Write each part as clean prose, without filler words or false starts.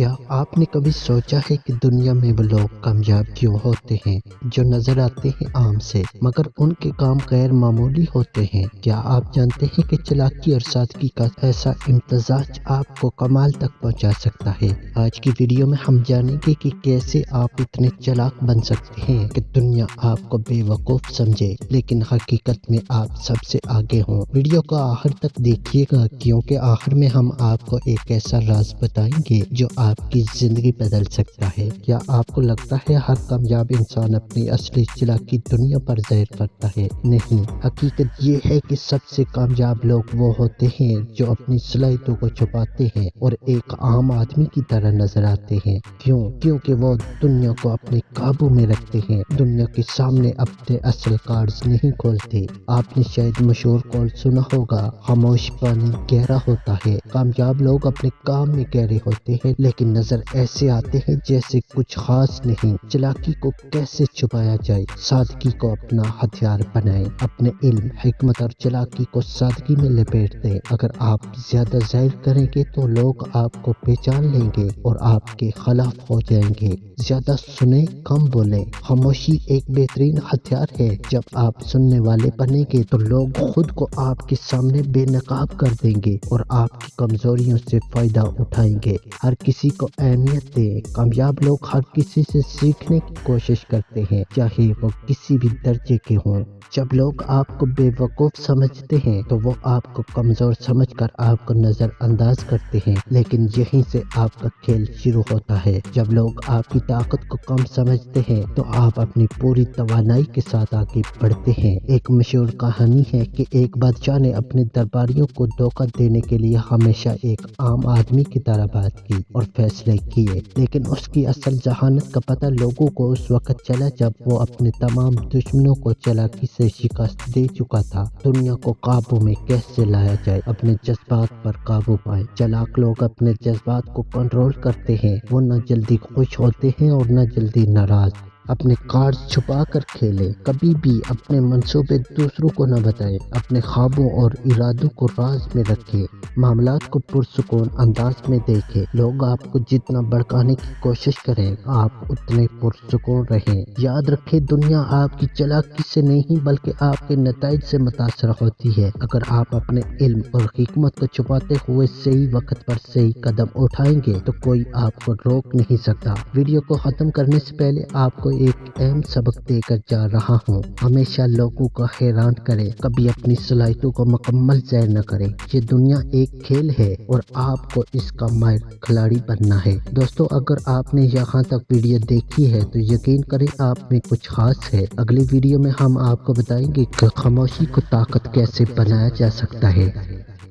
کیا آپ نے کبھی سوچا ہے کہ دنیا میں وہ لوگ کامیاب کیوں ہوتے ہیں جو نظر آتے ہیں عام سے مگر ان کے کام غیر معمولی ہوتے ہیں؟ کیا آپ جانتے ہیں کہ چالاکی اور سادگی کا ایسا امتزاج آپ کو کمال تک پہنچا سکتا ہے؟ آج کی ویڈیو میں ہم جانیں گے کہ کیسے آپ اتنے چالاک بن سکتے ہیں کہ دنیا آپ کو بے وقوف سمجھے لیکن حقیقت میں آپ سب سے آگے ہوں۔ ویڈیو کو آخر تک دیکھیے گا کیونکہ آخر میں ہم آپ کو ایک ایسا راز بتائیں گے جو آپ کی زندگی بدل سکتا ہے۔ کیا آپ کو لگتا ہے ہر کامیاب انسان اپنی اصلی چالاکی دنیا پر ظاہر کرتا ہے؟ نہیں، حقیقت یہ ہے کہ سب سے کامیاب لوگ وہ ہوتے ہیں جو اپنی صلاحیتوں کو چھپاتے ہیں اور ایک عام آدمی کی طرح نظر آتے ہیں۔ کیونکہ وہ دنیا کو اپنے قابو میں رکھتے ہیں، دنیا کے سامنے اپنے اصل کارڈز نہیں کھولتے۔ آپ نے شاید مشہور قول سنا ہوگا، خاموش پانی گہرا ہوتا ہے۔ کامیاب لوگ اپنے کام میں گہرے ہوتے ہیں لیکن نظر ایسے آتے ہیں جیسے کچھ خاص نہیں۔ چالاکی کو کیسے چھپایا جائے؟ سادگی کو اپنا ہتھیار بنائیں۔ اپنے علم، حکمت اور چالاکی کو سادگی میں لپیٹ دیں۔ اگر آپ زیادہ ظاہر کریں گے تو لوگ آپ کو پہچان لیں گے اور آپ کے خلاف ہو جائیں گے۔ زیادہ سنیں، کم بولیں۔ خاموشی ایک بہترین ہتھیار ہے۔ جب آپ سننے والے بنیں گے تو لوگ خود کو آپ کے سامنے بے نقاب کر دیں گے اور آپ کی کمزوریوں سے فائدہ اٹھائیں گے۔ ہر کسی کو اہمیت دیں۔ کامیاب لوگ ہر کسی سے سیکھنے کی کوشش کرتے ہیں، چاہے وہ کسی بھی درجے کے ہوں۔ جب لوگ آپ کو بے وقوف سمجھتے ہیں تو وہ آپ کو کمزور سمجھ کر آپ کو نظر انداز کرتے ہیں، لیکن یہیں سے آپ کا کھیل شروع ہوتا ہے۔ جب لوگ آپ کی طاقت کو کم سمجھتے ہیں تو آپ اپنی پوری توانائی کے ساتھ آگے بڑھتے ہیں۔ ایک مشہور کہانی ہے کہ ایک بادشاہ نے اپنے درباریوں کو دھوکہ دینے کے لیے ہمیشہ ایک عام آدمی کی طرح بات کی اور فیصلے کیے، لیکن اس کی اصل ذہانت کا پتہ لوگوں کو اس وقت چلا جب وہ اپنے تمام دشمنوں کو چالاکی سے شکست دے چکا تھا۔ دنیا کو قابو میں کیسے لایا جائے؟ اپنے جذبات پر قابو پائیں۔ چالاک لوگ اپنے جذبات کو کنٹرول کرتے ہیں۔ وہ نہ جلدی خوش ہوتے ہیں اور نہ جلدی ناراض۔ اپنے کارڈز چھپا کر کھیلیں۔ کبھی بھی اپنے منصوبے دوسروں کو نہ بتائیں۔ اپنے خوابوں اور ارادوں کو راز میں رکھیں۔ معاملات کو پرسکون انداز میں دیکھیں۔ لوگ آپ کو جتنا بھڑکانے کی کوشش کریں، آپ اتنے پرسکون رہیں۔ یاد رکھیں، دنیا آپ کی چالاکی سے نہیں بلکہ آپ کے نتائج سے متاثر ہوتی ہے۔ اگر آپ اپنے علم اور حکمت کو چھپاتے ہوئے صحیح وقت پر صحیح قدم اٹھائیں گے تو کوئی آپ کو روک نہیں سکتا۔ ویڈیو کو ختم کرنے سے پہلے آپ کو ایک اہم سبق دے کر جا رہا ہوں۔ ہمیشہ لوگوں کو حیران کریں، کبھی اپنی صلاحیتوں کو مکمل ظاہر نہ کریں۔ یہ دنیا ایک کھیل ہے اور آپ کو اس کا ماہر کھلاڑی بننا ہے۔ دوستو، اگر آپ نے یہاں تک ویڈیو دیکھی ہے تو یقین کریں آپ میں کچھ خاص ہے۔ اگلی ویڈیو میں ہم آپ کو بتائیں گے کہ خاموشی کو طاقت کیسے بنایا جا سکتا ہے۔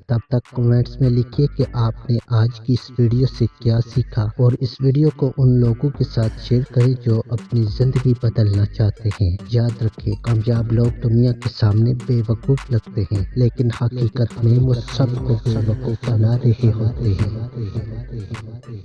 تب تک کمنٹس میں لکھیے کہ آپ نے آج کی اس ویڈیو سے کیا سیکھا اور اس ویڈیو کو ان لوگوں کے ساتھ شیئر کریں جو اپنی زندگی بدلنا چاہتے ہیں۔ یاد رکھیں، کامیاب لوگ دنیا کے سامنے بے وقوف لگتے ہیں لیکن حقیقت میں وہ سب کو بے وقوف بنا رہے ہوتے ہیں۔